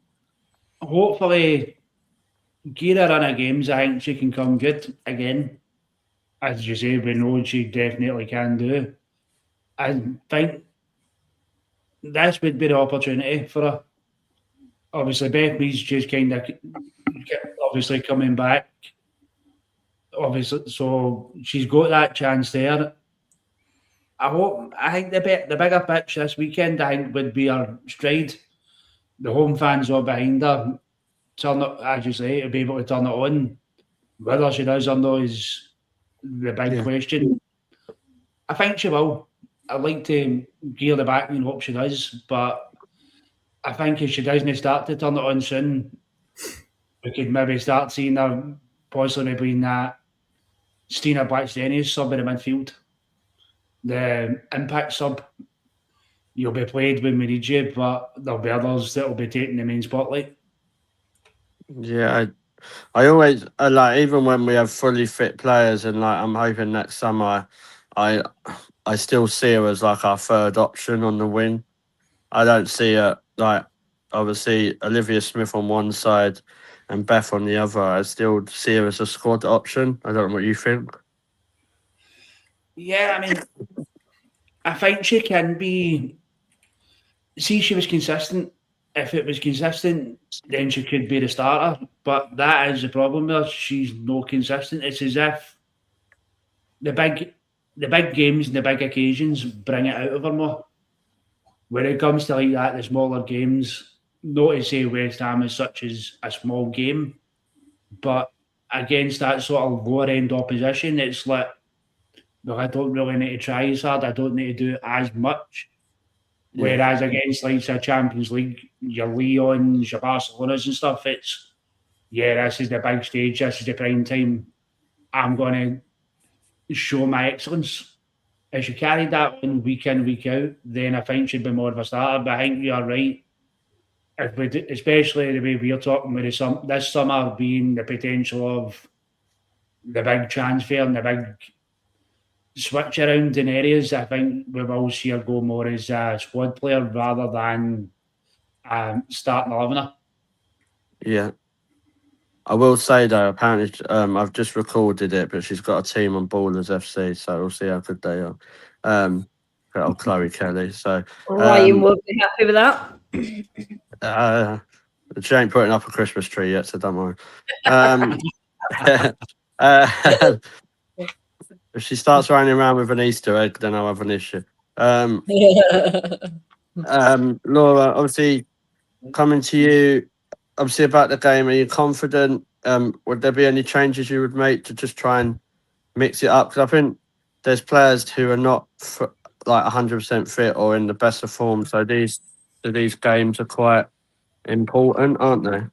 S3: hopefully, gear her in a games, I think she can come good again. As you say, we know she definitely can do. I think this would be the opportunity for her. Obviously, Beth Mead's just kind of obviously coming back. Obviously, so she's got that chance there. I think the bigger pitch this weekend, I think, would be her stride. The home fans are behind her. Turn it, as you say, to be able to turn it on. Whether she does or not is the big question. I think she will. I'd like to gear the back and hope she does, but I think if she doesn't start to turn it on soon, we could maybe start seeing her possibly being that Stina Blackstenius sub in the midfield. The impact sub, you'll be played when we need you, but there'll be others that will be taking the main spotlight.
S2: Yeah, I always like, even when we have fully fit players, and like I'm hoping next summer, I still see her as like our third option on the wing. I don't see her like, obviously Olivia Smith on one side and Beth on the other. I still see her as a squad option. I don't know what you think.
S3: Yeah, I mean, I think she can be. See, she was consistent. If it was consistent, then she could be the starter. But that is the problem with her. She's not consistent. It's as if the big games and the big occasions bring it out of her more. When it comes to like that, the smaller games, not to say West Ham is such as a small game, but against that sort of lower end opposition, it's like, well, I don't really need to try as hard. I don't need to do as much. Whereas against like a Champions League, your Lyons, your Barcelonas and stuff, it's this is the big stage, this is the prime time. I'm going to show my excellence. If you carry that on week in, week out, then I think she'd be more of a starter. But I think you're right. If we do, especially the way we're talking with this summer being the potential of the big transfer and the big switch around in areas, I think we will see her go more as a squad player rather than starting 11er.
S2: Yeah. I will say though, apparently, I've just recorded it, but she's got a team on Ballers FC, so we'll see how good they are. Old Chloe Kelly. So
S1: Ryan won't be happy with that.
S2: she ain't putting up a Christmas tree yet, so don't worry. If she starts running around with an Easter egg, then I'll have an issue. Laura, obviously, coming to you, obviously about the game, are you confident? Would there be any changes you would make to just try and mix it up? Because I think there's players who are not like 100% fit or in the best of form, so these games are quite important, aren't they?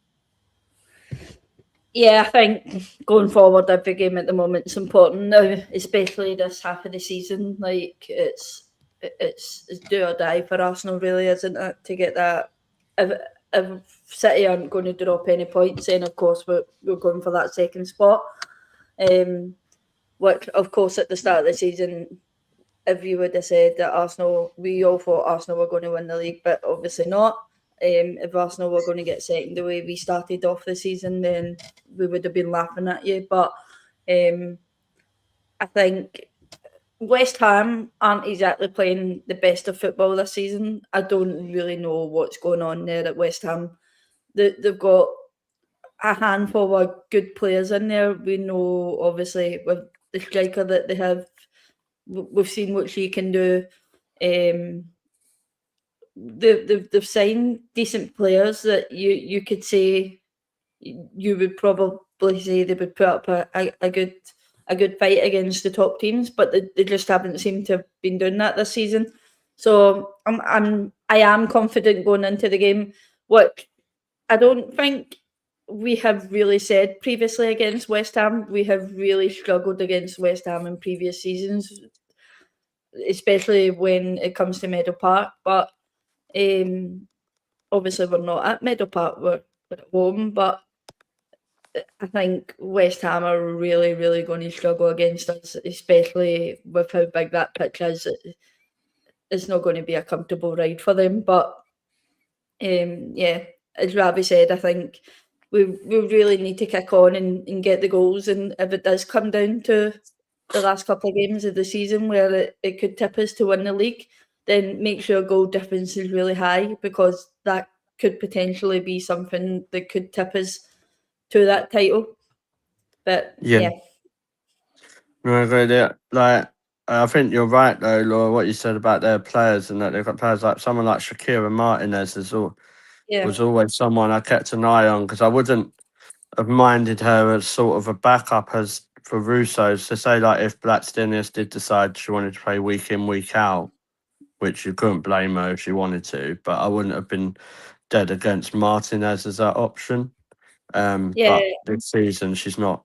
S1: Yeah, I think going forward, every game at the moment is important now, especially this half of the season. Like it's do or die for Arsenal, really, isn't it? To get that, if City aren't going to drop any points, then of course we're going for that second spot. Which of course at the start of the season, if you would have said that Arsenal, we all thought Arsenal were going to win the league, but obviously not. If Arsenal were going to get second the way we started off the season, then we would have been laughing at you. But I think West Ham aren't exactly playing the best of football this season. I don't really know what's going on there at West Ham. They've got a handful of good players in there. We know, obviously, with the striker that they have, we've seen what she can do. They've signed decent players that you could say you would probably say they would put up a good fight against the top teams, but they just haven't seemed to have been doing that this season. So I am confident going into the game. What I don't think we have really said previously against West Ham. We have really struggled against West Ham in previous seasons, especially when it comes to Meadow Park. But obviously we're not at Meadow Park, we're at home, but I think West Ham are really, really going to struggle against us, especially with how big that pitch is. It's not going to be a comfortable ride for them. But yeah, as Ravi said, I think we really need to kick on and get the goals. And if it does come down to the last couple of games of the season where it could tip us to win the league, then make sure goal difference is really high, because that could potentially be something that could tip us to that title. But yeah.
S2: No, I agree there. Like, I think you're right though, Laura, what you said about their players, and that they've got players like someone like Shakira Martinez was always someone I kept an eye on, because I wouldn't have minded her as sort of a backup as for Russo's. To say, like, if Blackstenius did decide she wanted to play week in, week out, which you couldn't blame her if she wanted to, but I wouldn't have been dead against Martinez as that option. But this season she's not.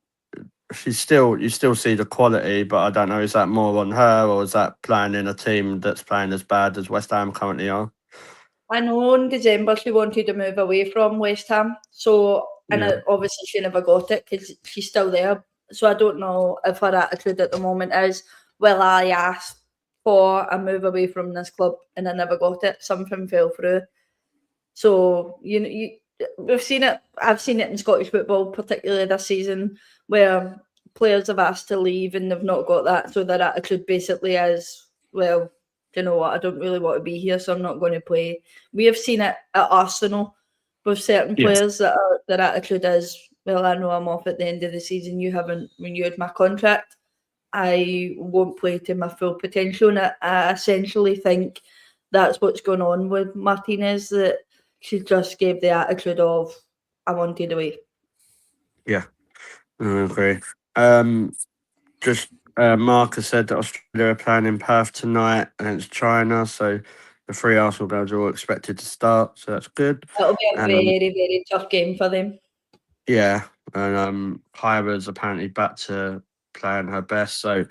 S2: She's still, you still see the quality, but I don't know, is that more on her, or is that playing in a team that's playing as bad as West Ham currently are?
S1: I know in December she wanted to move away from West Ham, so obviously she never got it because she's still there. So I don't know if her attitude at the moment is, well, I asked for a move away from this club and I never got it. Something fell through. So we've seen it. I've seen it in Scottish football, particularly this season, where players have asked to leave and they've not got that. So their attitude basically is, well, do you know what? I don't really want to be here, so I'm not going to play. We have seen it at Arsenal with certain players that their attitude is, well, I know I'm off at the end of the season. You haven't renewed my contract. I won't play to my full potential. And I essentially think that's what's going on with Martinez, that she just gave the attitude of, I wanted away.
S2: Yeah, I agree. Mark has said that Australia are playing in Perth tonight against China, so the three Arsenal girls are all expected to start, so that's good.
S1: It'll be a very, very tough game for them.
S2: Yeah, and Kyra's apparently back to playing her best, so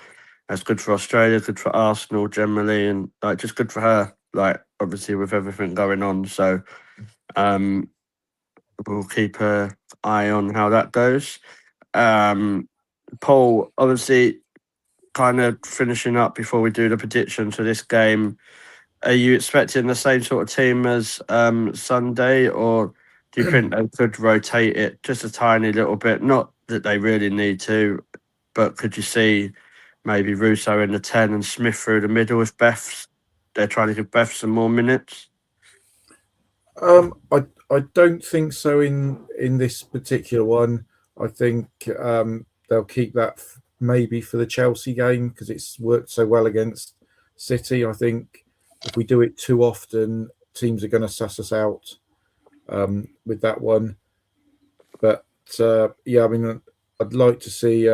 S2: that's good for Australia, good for Arsenal generally, and like just good for her. Like, obviously with everything going on, so we'll keep an eye on how that goes. Paul, obviously, kind of finishing up before we do the predictions for this game. Are you expecting the same sort of team as Sunday, or do you think they could rotate it just a tiny little bit? Not that they really need to, but could you see maybe Russo in the 10 and Smith through the middle if they're trying to give Beth some more minutes?
S5: I don't think so in this particular one. I think they'll keep that maybe for the Chelsea game because it's worked so well against City. I think if we do it too often, teams are going to suss us out with that one. But yeah, I mean, I'd like to see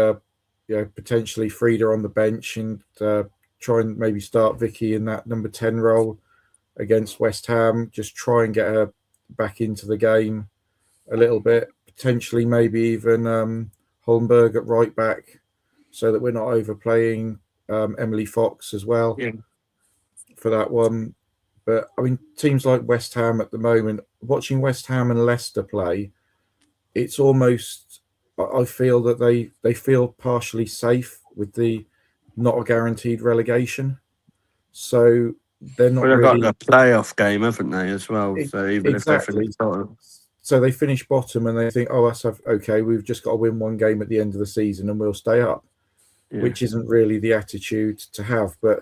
S5: potentially Frida on the bench and try and maybe start Vicky in that number 10 role against West Ham. Just try and get her back into the game a little bit. potentially maybe even Holmberg at right back, so that we're not overplaying Emily Fox as well for that one. But I mean, teams like West Ham at the moment, watching West Ham and Leicester play, it's almost, I feel that they feel partially safe with the not a guaranteed relegation. So they're not
S2: Well, they've
S5: really
S2: got the playoff game, haven't they, as well? So even if they
S5: exactly.
S2: finish bottom.
S5: So they finish bottom and they think, oh, that's okay. We've just got to win one game at the end of the season and we'll stay up, which isn't really the attitude to have. But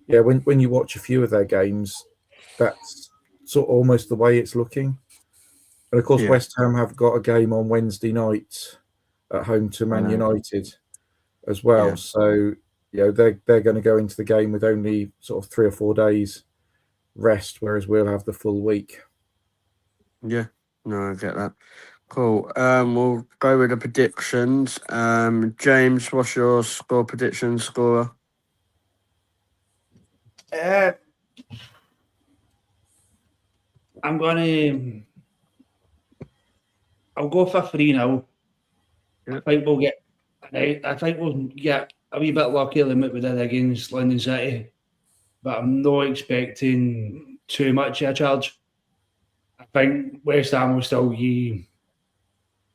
S5: yeah, when you watch a few of their games, that's sort of almost the way it's looking. And of course, West Ham have got a game on Wednesday night at home to Man United as well.
S2: Yeah.
S5: So they're going to go into the game with only sort of 3 or 4 days rest, whereas we'll have the full week.
S2: Yeah, no, I get that. Cool. We'll go with the predictions. James, what's your score prediction, scorer?
S3: I'm gonna. I'll go for 3-0.
S2: Yeah.
S3: I think we'll get. I think we'll get a wee bit lucky like we did against London City, but I'm not expecting too much of a charge. I think West Ham will still give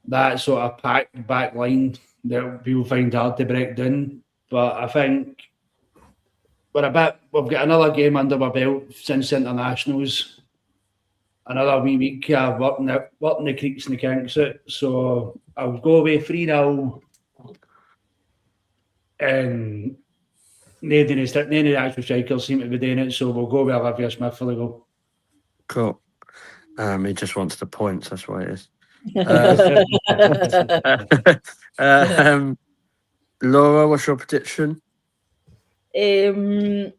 S3: that sort of packed back line that people find hard to break down. But I think we've got another game under my belt since internationals. Another wee week working the creeks and the kinks out. So I'll go away 3-0 and none of the actual strikers seem to be doing it, so we'll go with Olivia Smith for the goal.
S2: Cool. He just wants the points, that's why it is. Laura, what's your prediction?
S1: I'm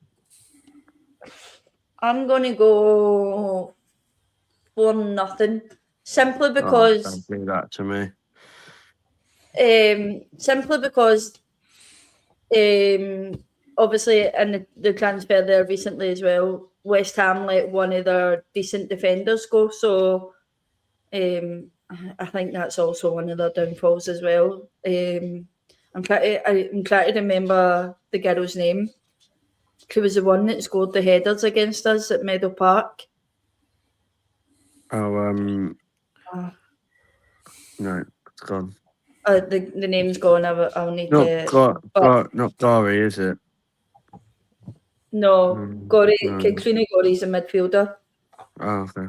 S1: gonna go 4-0, simply because
S2: Don't do that to me.
S1: Obviously in the transfer there recently as well, West Ham let one of their decent defenders go, so I think that's also one of their downfalls as well. I'm trying to remember the girl's name. She was the one that scored the headers against us at Meadow Park.
S2: Oh, no, it's gone.
S1: The name's gone. I'll need
S2: Not Gary, is it?
S1: No, Gorey.
S2: No.
S1: Katrina Gorey's a midfielder.
S2: Oh, okay.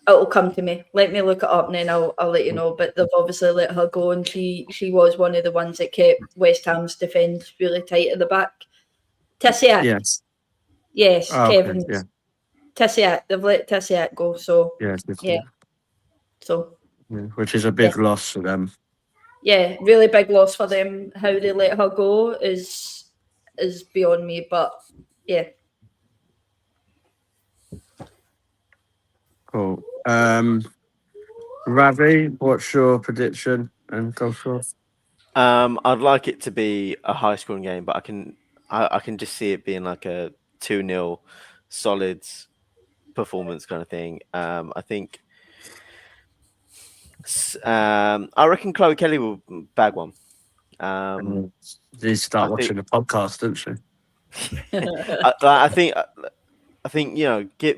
S1: It'll come to me. Let me look it up and then I'll let you know. But they've obviously let her go, and she was one of the ones that kept West Ham's defence really tight at the back. Tissiak. Yes, Kevin.
S2: Okay, yeah.
S1: Tissiak. They've let Tissiak go, so
S2: Yes,
S1: yeah. So
S2: which is a big loss for them.
S1: Yeah, really big loss for them. How they let her go is beyond me, but yeah.
S2: Cool. Ravi, what's your prediction and goal score?
S4: I'd like it to be a high scoring game, but I can just see it being like a 2-0 solid performance kind of thing. I think I reckon Chloe Kelly will bag one.
S2: You start watching the podcast, didn't she?
S4: I think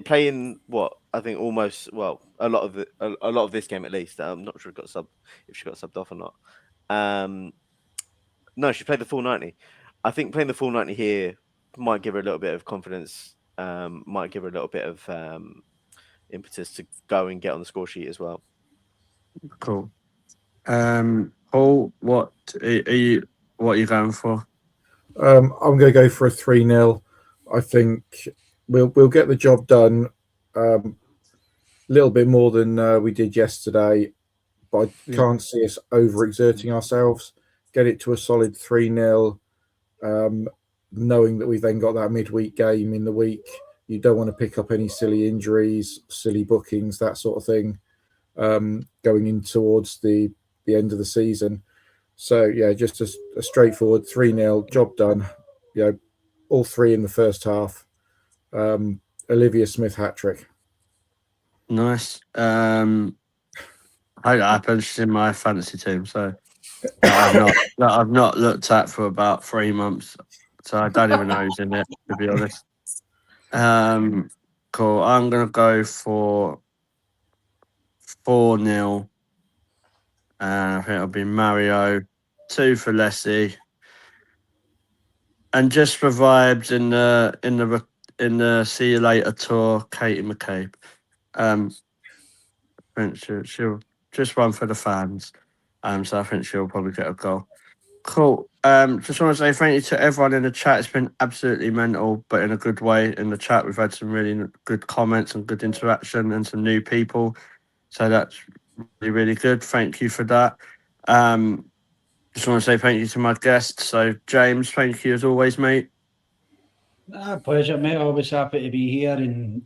S4: playing what I think almost a lot of this game at least. I'm not sure if she got subbed off or not. No, she played the full 90. I think playing the full 90 here might give her a little bit of confidence. Might give her a little bit of impetus to go and get on the score sheet as well.
S2: Cool. Paul, what are you going for?
S5: I'm going to go for a 3-0. I think we'll get the job done. A little bit more than we did yesterday, but I can't see us overexerting ourselves. Get it to a solid 3-0, knowing that we've then got that midweek game in the week. You don't want to pick up any silly injuries, silly bookings, that sort of thing, going in towards the end of the season. So, yeah, just a straightforward 3-0, job done. All three in the first half. Olivia Smith hat-trick.
S2: Nice. I hope that happens. She's in my fantasy team, so that I've not looked at for about 3 months. So I don't even know who's in it, to be honest. Cool. I'm gonna go for 4-0. I think it'll be Mario, 2 for Lessie, and just for vibes in the See You Later tour, Katie McCabe. I think she'll just run for the fans. So I think she'll probably get a goal. Cool. Just want to say thank you to everyone in the chat. It's been absolutely mental, but in a good way. In the chat, we've had some really good comments and good interaction and some new people. So that's really, really good. Thank you for that. Just want to say thank you to my guests. So, James, thank you as always, mate.
S3: Pleasure, mate. Always happy to be here, and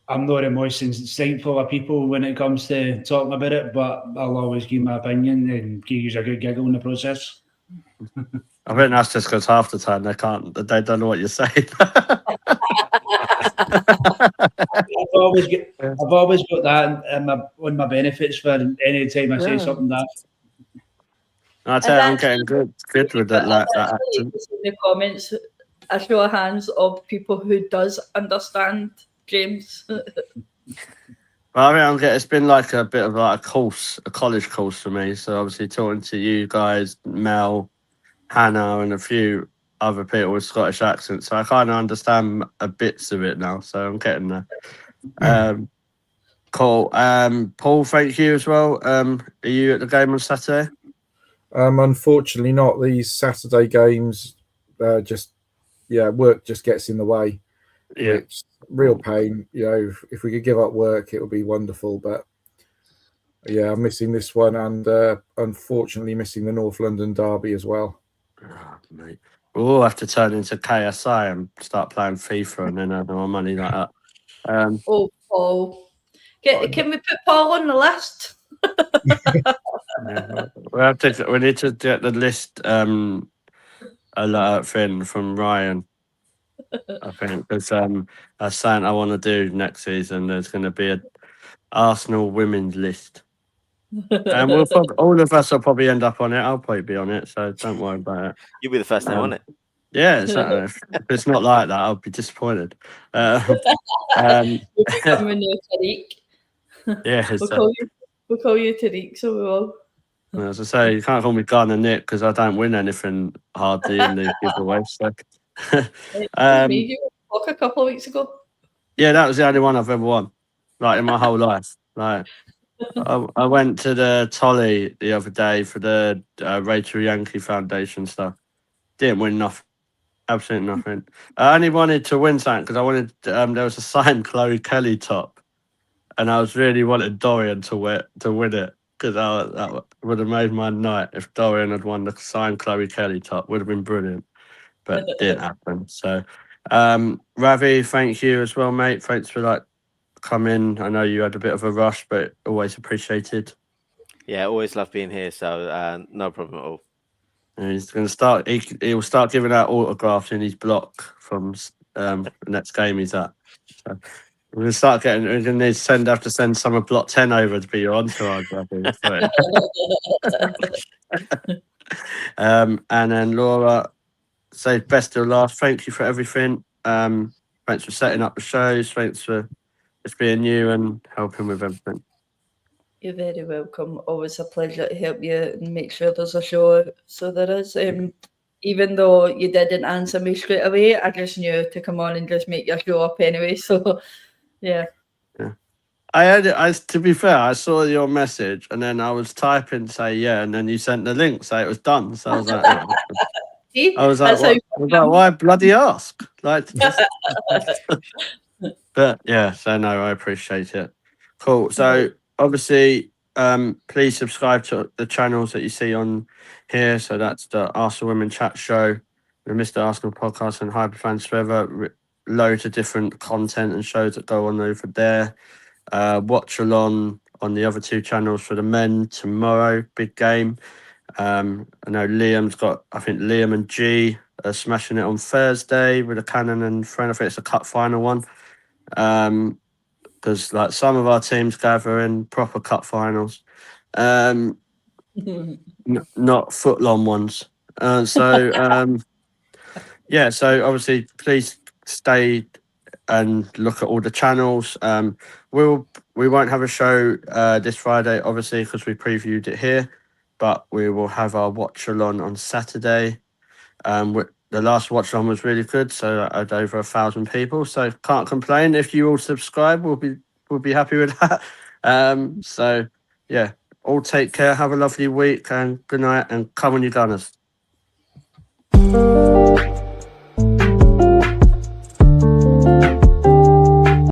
S3: I'm not the most insightful of people when it comes to talking about it, but I'll always give my opinion and give you a good giggle in the process.
S2: I think that's just because half the time they don't know what you're saying.
S3: I've always got that on my benefits for any time I say something that.
S2: I tell you, I'm getting good with that. Like that accent.
S1: In the comments, a show of hands of people who does understand James.
S2: Well, I think it's been like a bit of like a college course for me. So obviously talking to you guys, Mel, Hannah, and a few other people with Scottish accents. So I kind of understand a bits of it now. So I'm getting there. Cool. Paul, thank you as well. Are you at the game on Saturday?
S5: Unfortunately not. These Saturday games, work just gets in the way.
S2: Yeah.
S5: It's real pain. If we could give up work, it would be wonderful. But yeah, I'm missing this one, and unfortunately missing the North London derby as well.
S2: Oh, mate. We'll all have to turn into KSI and start playing FIFA and then earn more money like that.
S1: Paul. Can we put Paul on the list?
S2: We need to get the list alert thing from Ryan. I think because that's something I want to do next season. There's going to be an Arsenal women's list, and all of us will probably end up on it. I'll probably be on it, so don't worry about it.
S4: You'll be the first name on it.
S2: Yeah, exactly. If it's not like that, I'll be disappointed.
S1: We'll become a new Tariq.
S2: Yeah,
S1: we'll call you Tariq, so we will.
S2: As I say, you can't call me Garner Nick because I don't win anything hardly in the giveaway. So,
S1: You won a couple of weeks ago.
S2: Yeah, that was the only one I've ever won, like in my whole life. Like, I went to the Tolly the other day for the Rachel Yankee Foundation stuff. Didn't win nothing, absolutely nothing. I only wanted to win something because I wanted. There was a signed Chloe Kelly top, and I was really wanted Dorian to win it. Because that would have made my night if Dorian had won the signed Chloe Kelly top. Would have been brilliant, but didn't happen. So, Ravi, thank you as well, mate. Thanks for coming. I know you had a bit of a rush, but always appreciated.
S4: Yeah, always love being here. So no problem at all.
S2: And he's going to start. He'll start giving out autographs in his block from the next game he's at. So, we're going to start getting. We're going to have to send some of Block 10 over to be your entourage. And then Laura, say best till last. Thank you for everything. Thanks for setting up the shows. Thanks for just being you and helping with everything.
S1: You're very welcome. Always a pleasure to help you and make sure there's a show. So there is. Even though you didn't answer me straight away, I just knew to come on and just make your show up anyway. So, yeah.
S2: To be fair, I saw your message and then I was typing say yeah, and then you sent the link say it was done. So I was like,
S1: See?
S2: I was like, why bloody ask? But yeah, so no, I appreciate it. Cool. So obviously, please subscribe to the channels that you see on here. So that's the Arsenal Women Chat Show, the Mr. Arsenal Podcast, and Hyperfans Forever. Loads of different content and shows that go on over there. Watch along on the other two channels for the men tomorrow. Big game. I know Liam and G are smashing it on Thursday with a Cannon and Friend. I think it's a cup final one. Because some of our teams gather in proper cup finals. Not foot-long ones. Yeah, so obviously please stay and look at all the channels. We won't have a show this Friday, obviously, because we previewed it here, but we will have our watch along on Saturday. The last watch along was really good, so I had over 1,000 people. So can't complain. If you all subscribe, we'll be happy with that. So yeah, all take care. Have a lovely week and good night. And come on, you Gunners.